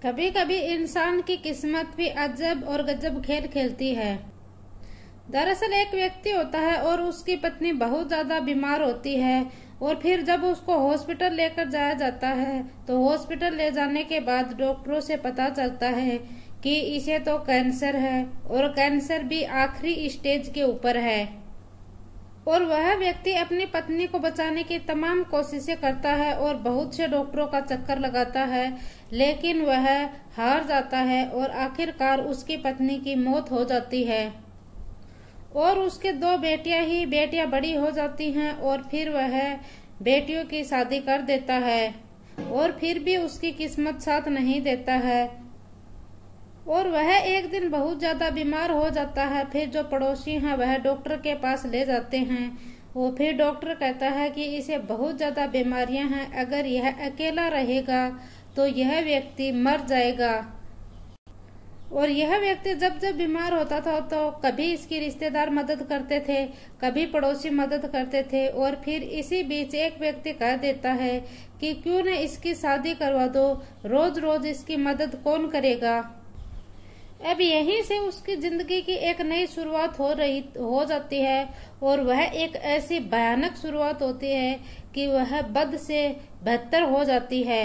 कभी कभी इंसान की किस्मत भी अजब और गजब खेल खेलती है। दरअसल एक व्यक्ति होता है और उसकी पत्नी बहुत ज्यादा बीमार होती है और फिर जब उसको हॉस्पिटल लेकर जाया जाता है तो हॉस्पिटल ले जाने के बाद डॉक्टरों से पता चलता है कि इसे तो कैंसर है और कैंसर भी आखिरी स्टेज के ऊपर है। और वह व्यक्ति अपनी पत्नी को बचाने की तमाम कोशिशें करता है और बहुत से डॉक्टरों का चक्कर लगाता है, लेकिन वह हार जाता है और आखिरकार उसकी पत्नी की मौत हो जाती है और उसके दो बेटियां बड़ी हो जाती हैं और फिर वह बेटियों की शादी कर देता है और फिर भी उसकी किस्मत साथ नहीं देता है और वह एक दिन बहुत ज्यादा बीमार हो जाता है। फिर जो पड़ोसी हैं वह डॉक्टर के पास ले जाते हैं और फिर डॉक्टर कहता है कि इसे बहुत ज्यादा बीमारियां हैं, अगर यह अकेला रहेगा तो यह व्यक्ति मर जाएगा। और यह व्यक्ति जब जब बीमार होता था तो कभी इसकी रिश्तेदार मदद करते थे, कभी पड़ोसी मदद करते थे और फिर इसी बीच एक व्यक्ति कह देता है कि क्यों न इसकी शादी करवा दो, रोज रोज इसकी मदद कौन करेगा। अब यहीं से उसकी जिंदगी की एक नई शुरुआत हो जाती है और वह एक ऐसी भयानक शुरुआत होती है कि वह बद से बेहतर हो जाती है।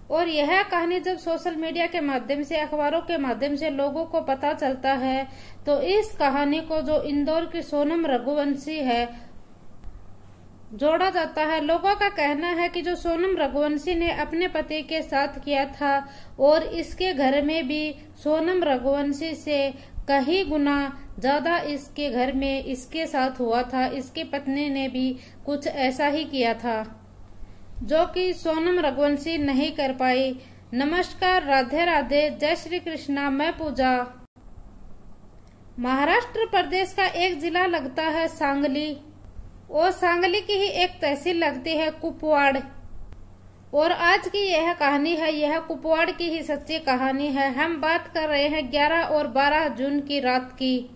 और यह कहानी जब सोशल मीडिया के माध्यम से, अखबारों के माध्यम से लोगों को पता चलता है तो इस कहानी को जो इंदौर की सोनम रघुवंशी है जोड़ा जाता है। लोगों का कहना है कि जो सोनम रघुवंशी ने अपने पति के साथ किया था और इसके घर में भी सोनम रघुवंशी से कहीं गुना ज्यादा इसके घर में इसके साथ हुआ था। इसकी पत्नी ने भी कुछ ऐसा ही किया था जो कि सोनम रघुवंशी नहीं कर पाई। नमस्कार, राधे राधे, जय श्री कृष्णा, मैं पूजा। महाराष्ट्र प्रदेश का एक जिला लगता है सांगली और सांगली की ही एक तहसील लगती है कुपवाड़। और आज की यह कहानी है, यह कुपवाड़ की ही सच्ची कहानी है। हम बात कर रहे हैं 11 और 12 जून की रात की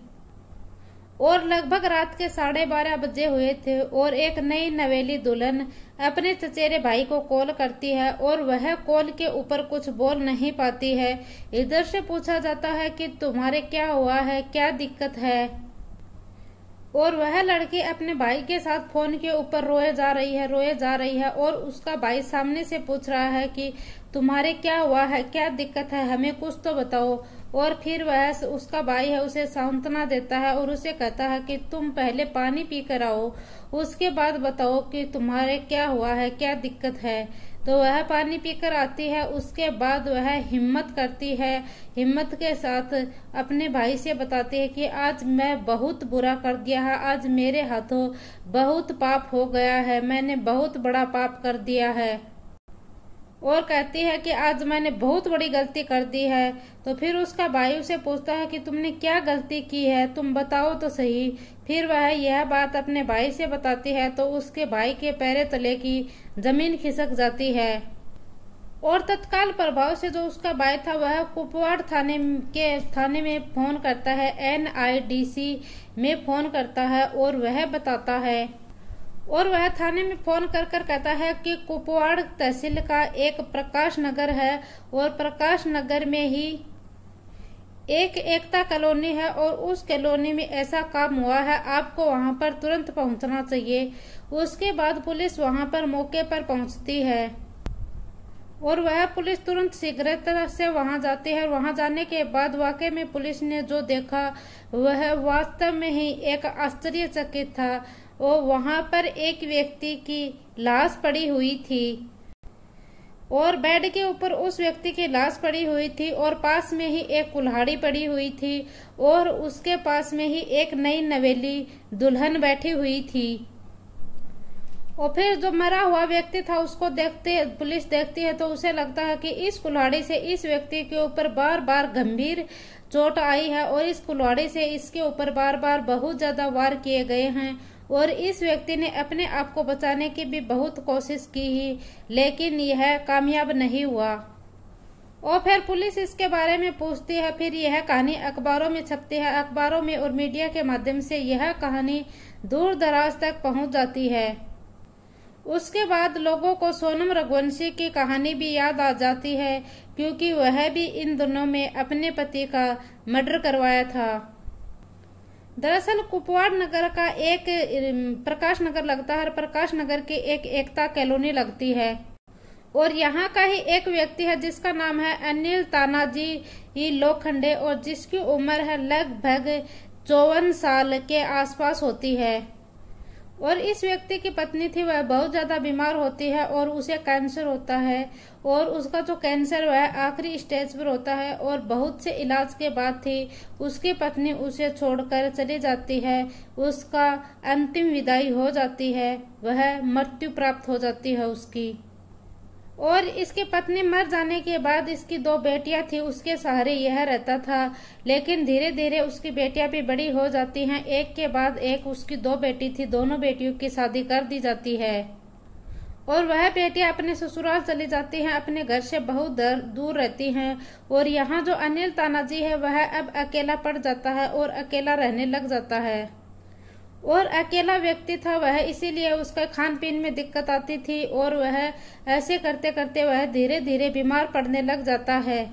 और लगभग रात के 12:30 बजे हुए थे और एक नई नवेली दुल्हन अपने चचेरे भाई को कॉल करती है और वह कॉल के ऊपर कुछ बोल नहीं पाती है। इधर से पूछा जाता है कि तुम्हारे क्या हुआ है, क्या दिक्कत है। और वह लड़की अपने भाई के साथ फोन के ऊपर रोए जा रही है और उसका भाई सामने से पूछ रहा है कि तुम्हारे क्या हुआ है, क्या दिक्कत है, हमें कुछ तो बताओ। और फिर वह उसका भाई है उसे सांत्वना देता है और उसे कहता है कि तुम पहले पानी पी कर आओ, उसके बाद बताओ कि तुम्हारे क्या हुआ है, क्या दिक्कत है। तो वह पानी पीकर आती है, उसके बाद वह हिम्मत करती है, हिम्मत के साथ अपने भाई से बताती है कि आज मैं बहुत बुरा कर दिया है, आज मेरे हाथों बहुत पाप हो गया है, मैंने बहुत बड़ा पाप कर दिया है। और कहती है कि आज मैंने बहुत बड़ी गलती कर दी है। तो फिर उसका भाई उसे पूछता है कि तुमने क्या गलती की है, तुम बताओ तो सही। फिर वह यह बात अपने भाई से बताती है तो उसके भाई के पैरे तले की जमीन खिसक जाती है और तत्काल प्रभाव से जो उसका भाई था वह कुपवाड़ थाने में फोन करता है, NIDC में फोन करता है और वह बताता है और वह थाने में फोन कर कहता है कि कुपवाड़ तहसील का एक प्रकाश नगर है और प्रकाश नगर में ही एक एकता कॉलोनी है और उस कॉलोनी में ऐसा काम हुआ है, आपको वहां पर तुरंत पहुंचना चाहिए। उसके बाद पुलिस वहां पर मौके पर पहुंचती है और वह पुलिस तुरंत शीघ्रता से वहां जाती है। वहां जाने के बाद वाकई में पुलिस ने जो देखा वह वास्तव में ही एक आश्चर्यचकित था। और वहां पर एक व्यक्ति की लाश पड़ी हुई थी और बेड के ऊपर उस व्यक्ति की लाश पड़ी हुई थी और पास में ही एक कुल्हाड़ी पड़ी हुई थी और उसके पास में ही एक नई नवेली दुल्हन बैठी हुई थी। और फिर जो मरा हुआ व्यक्ति था उसको पुलिस देखती है तो उसे लगता है कि इस कुल्हाड़ी से इस व्यक्ति के ऊपर बार बार गंभीर चोट आई है और इस कुल्हाड़ी से इसके ऊपर बार बार बहुत ज्यादा वार किए गए हैं और इस व्यक्ति ने अपने आप को बचाने की भी बहुत कोशिश की ही, लेकिन यह कामयाब नहीं हुआ। और फिर पुलिस इसके बारे में पूछती है। फिर यह कहानी अखबारों में छपती है, अखबारों में और मीडिया के माध्यम से यह कहानी दूर दराज तक पहुंच जाती है उसके बाद लोगों को सोनम रघुवंशी की कहानी भी याद आ जाती है, क्योंकि वह भी इन दिनों में अपने पति का मर्डर करवाया था। दरअसल कुपवाड़ नगर का एक प्रकाश नगर लगता है, प्रकाश नगर के एक एकता कॉलोनी लगती है, और यहाँ का ही एक व्यक्ति है जिसका नाम है अनिल तानाजी लोखंडे, और जिसकी उम्र है लगभग 54 साल के आसपास होती है। और इस व्यक्ति की पत्नी थी, वह बहुत ज्यादा बीमार होती है और उसे कैंसर होता है, और उसका जो कैंसर वह आखिरी स्टेज पर होता है, और बहुत से इलाज के बाद थी उसकी पत्नी उसे छोड़कर चली जाती है, उसका अंतिम विदाई हो जाती है, वह मृत्यु प्राप्त हो जाती है उसकी। और इसकी पत्नी मर जाने के बाद इसकी 2 बेटियां थी, उसके सहारे यह रहता था। लेकिन धीरे धीरे उसकी बेटियां भी बड़ी हो जाती हैं, एक के बाद एक उसकी 2 बेटी थी, दोनों बेटियों की शादी कर दी जाती है, और वह बेटियां अपने ससुराल चली जाती हैं, अपने घर से बहुत दूर रहती हैं। और यहाँ जो अनिल तानाजी है वह अब अकेला पड़ जाता है और अकेला रहने लग जाता है, और अकेला व्यक्ति था वह, इसीलिए उसका खान पीन में दिक्कत आती थी, और वह ऐसे करते करते वह धीरे धीरे बीमार पड़ने लग जाता है।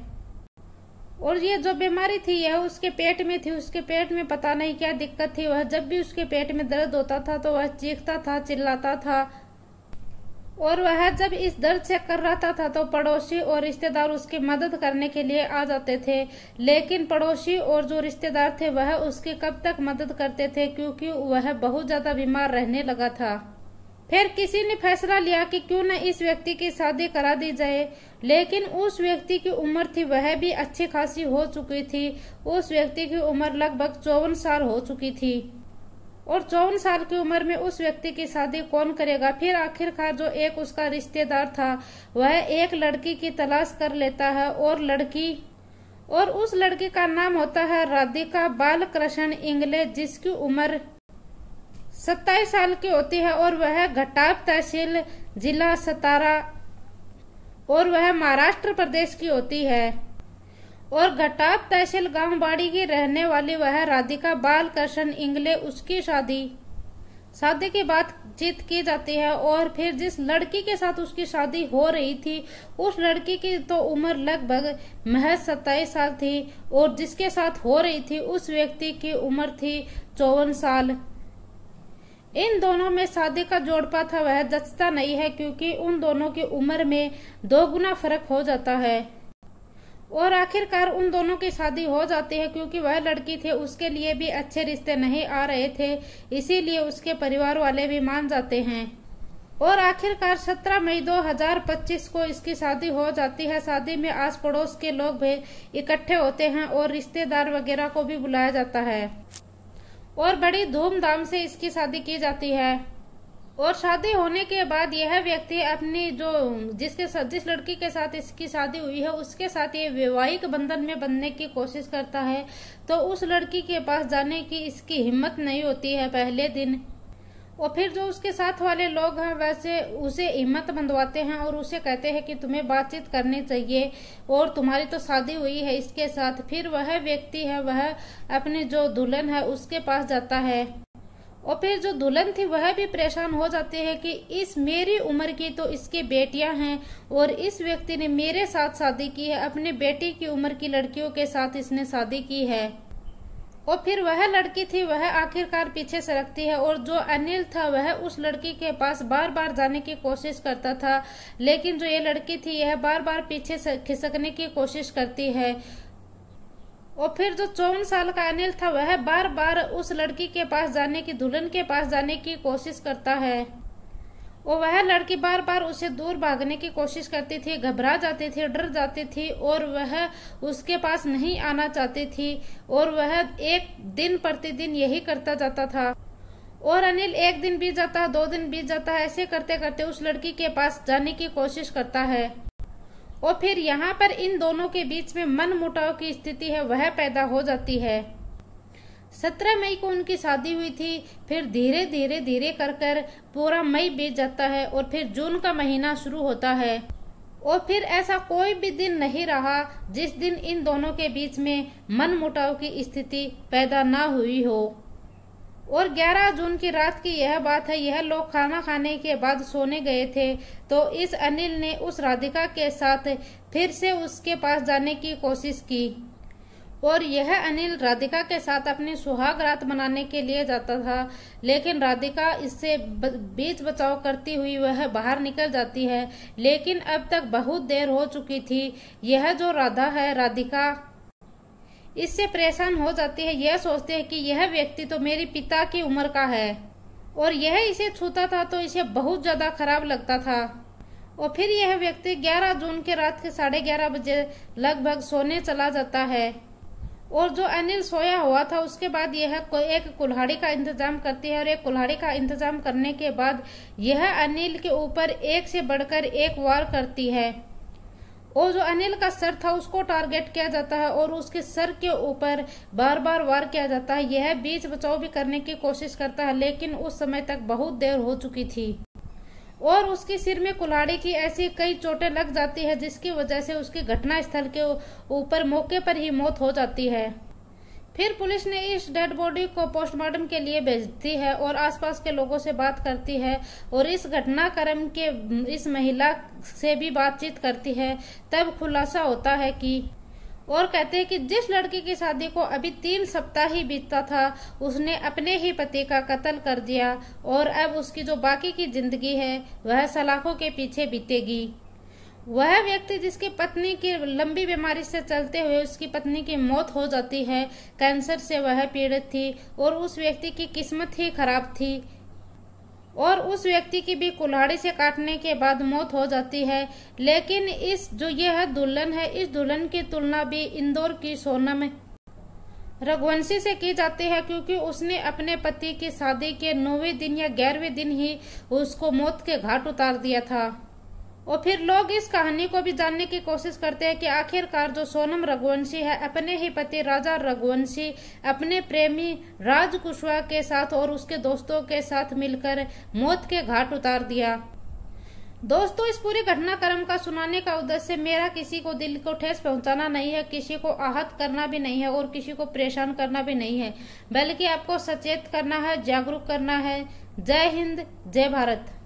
और ये जो बीमारी थी यह उसके पेट में थी, उसके पेट में पता नहीं क्या दिक्कत थी, वह जब भी उसके पेट में दर्द होता था तो वह चीखता था, चिल्लाता था, और वह जब इस दर्द से कर रहा था तो पड़ोसी और रिश्तेदार उसकी मदद करने के लिए आ जाते थे। लेकिन पड़ोसी और जो रिश्तेदार थे वह उसकी कब तक मदद करते थे, क्योंकि वह बहुत ज्यादा बीमार रहने लगा था। फिर किसी ने फैसला लिया कि क्यों न इस व्यक्ति की शादी करा दी जाए। लेकिन उस व्यक्ति की उम्र थी वह भी अच्छी खासी हो चुकी थी, उस व्यक्ति की उम्र लगभग 54 साल हो चुकी थी, और 54 साल की उम्र में उस व्यक्ति की शादी कौन करेगा। फिर आखिरकार जो एक उसका रिश्तेदार था वह एक लड़की की तलाश कर लेता है, और उस लड़की का नाम होता है राधिका बालकृष्ण इंगले, जिसकी उम्र 27 साल की होती है, और वह घटाप तहसील जिला सतारा और वह महाराष्ट्र प्रदेश की होती है। और घटाप तहसील गांव बाड़ी की रहने वाली वह राधिका बालकृष्ण इंगले, उसकी शादी की बातचीत की जाती है। और फिर जिस लड़की के साथ उसकी शादी हो रही थी उस लड़की की तो उम्र लगभग महज 27 साल थी, और जिसके साथ हो रही थी उस व्यक्ति की उम्र थी 54 साल। इन दोनों में शादी का जोड़पा था वह जचता नहीं है, क्योंकि उन दोनों की उम्र में 2 गुना फर्क हो जाता है। और आखिरकार उन दोनों की शादी हो जाती है, क्योंकि वह लड़की थे उसके लिए भी अच्छे रिश्ते नहीं आ रहे थे, इसीलिए उसके परिवार वाले भी मान जाते हैं। और आखिरकार 17 मई 2025 को इसकी शादी हो जाती है। शादी में आस पड़ोस के लोग भी इकट्ठे होते हैं और रिश्तेदार वगैरह को भी बुलाया जाता है, और बड़ी धूमधाम से इसकी शादी की जाती है। और शादी होने के बाद यह व्यक्ति अपनी जिस लड़की के साथ इसकी शादी हुई है उसके साथ ये वैवाहिक बंधन में बंधने की कोशिश करता है, तो उस लड़की के पास जाने की इसकी हिम्मत नहीं होती है पहले दिन। और फिर जो उसके साथ वाले लोग हैं वैसे उसे हिम्मत बंधवाते हैं और उसे कहते हैं कि तुम्हें बातचीत करनी चाहिए, और तुम्हारी तो शादी हुई है इसके साथ। फिर वह व्यक्ति है वह अपनी जो दुल्हन है उसके पास जाता है, और फिर जो दुल्हन थी वह भी परेशान हो जाती है कि इस मेरी उम्र की तो इसकी बेटियां हैं, और इस व्यक्ति ने मेरे साथ शादी की है, अपने बेटी की उम्र की लड़कियों के साथ इसने शादी की है। और फिर वह लड़की थी वह आखिरकार पीछे सरकती है, और जो अनिल था वह उस लड़की के पास बार बार जाने की कोशिश करता था, लेकिन जो ये लड़की थी यह बार बार पीछे खिसकने की कोशिश करती है। और फिर जो 54 साल का अनिल था वह बार बार उस लड़की के पास जाने की, दुल्हन के पास जाने की कोशिश करता है, और वह लड़की बार बार उसे दूर भागने की कोशिश करती थी, घबरा जाती थी, डर जाती थी, और वह उसके पास नहीं आना चाहती थी, और वह एक दिन प्रतिदिन यही करता जाता था। और अनिल 1 दिन बीत जाता है, 2 दिन बीत जाता है, ऐसे करते करते उस लड़की के पास जाने की कोशिश करता है। और फिर यहाँ पर इन दोनों के बीच में मन मुटाव की स्थिति है वह पैदा हो जाती है। 17 मई को उनकी शादी हुई थी, फिर धीरे धीरे धीरे कर पूरा मई बीत जाता है, और फिर जून का महीना शुरू होता है, और फिर ऐसा कोई भी दिन नहीं रहा जिस दिन इन दोनों के बीच में मन मुटाव की स्थिति पैदा ना हुई हो। और 11 जून की रात की यह बात है। यह लोग खाना खाने के बाद सोने गए थे तो इस अनिल ने उस राधिका के साथ फिर से उसके पास जाने की कोशिश की और यह अनिल राधिका के साथ अपनी सुहाग रात मनाने के लिए जाता था, लेकिन राधिका इससे बीच बचाव करती हुई वह बाहर निकल जाती है। लेकिन अब तक बहुत देर हो चुकी थी। यह जो राधा है, राधिका इससे परेशान हो जाती है। यह सोचती है कि यह व्यक्ति तो मेरे पिता की उम्र का है और यह इसे छूता था तो इसे बहुत ज्यादा खराब लगता था। और फिर यह व्यक्ति 11 जून के रात के 11:30 बजे लगभग सोने चला जाता है। और जो अनिल सोया हुआ था उसके बाद यह एक कुल्हाड़ी का इंतजाम करती है और एक कुल्हाड़ी का इंतजाम करने के बाद यह अनिल के ऊपर एक से बढ़कर एक वार करती है। और जो अनिल का सर था उसको टारगेट किया जाता है और उसके सर के ऊपर बार बार वार किया जाता है। यह बीच बचाव भी करने की कोशिश करता है, लेकिन उस समय तक बहुत देर हो चुकी थी और उसके सिर में कुल्हाड़ी की ऐसी कई चोटें लग जाती है जिसकी वजह से उसकी घटना स्थल के ऊपर मौके पर ही मौत हो जाती है। फिर पुलिस ने इस डेड बॉडी को पोस्टमार्टम के लिए भेजती है और आसपास के लोगों से बात करती है और इस घटनाक्रम के इस महिला से भी बातचीत करती है। तब खुलासा होता है कि और कहते हैं कि जिस लड़की की शादी को अभी 3 सप्ताह ही बीतता था उसने अपने ही पति का कत्ल कर दिया और अब उसकी जो बाकी की जिंदगी है वह सलाखों के पीछे बीतेगी। वह व्यक्ति जिसकी पत्नी की लंबी बीमारी से चलते हुए उसकी पत्नी की मौत हो जाती है, कैंसर से वह पीड़ित थी और उस व्यक्ति की किस्मत ही खराब थी और उस व्यक्ति की भी कुल्हाड़ी से काटने के बाद मौत हो जाती है। लेकिन इस जो यह दुल्हन है, इस दुल्हन की तुलना भी इंदौर की सोनम रघुवंशी से की जाती है क्योंकि उसने अपने पति की शादी के 9वें दिन या 11वें दिन ही उसको मौत के घाट उतार दिया था। और फिर लोग इस कहानी को भी जानने की कोशिश करते हैं कि आखिरकार जो सोनम रघुवंशी है अपने ही पति राजा रघुवंशी अपने प्रेमी राज कुशवाहा के साथ और उसके दोस्तों के साथ मिलकर मौत के घाट उतार दिया। दोस्तों, इस पूरी घटनाक्रम का सुनाने का उद्देश्य मेरा किसी को दिल को ठेस पहुंचाना नहीं है, किसी को आहत करना भी नहीं है और किसी को परेशान करना भी नहीं है, बल्कि आपको सचेत करना है, जागरूक करना है। जय हिंद, जय भारत।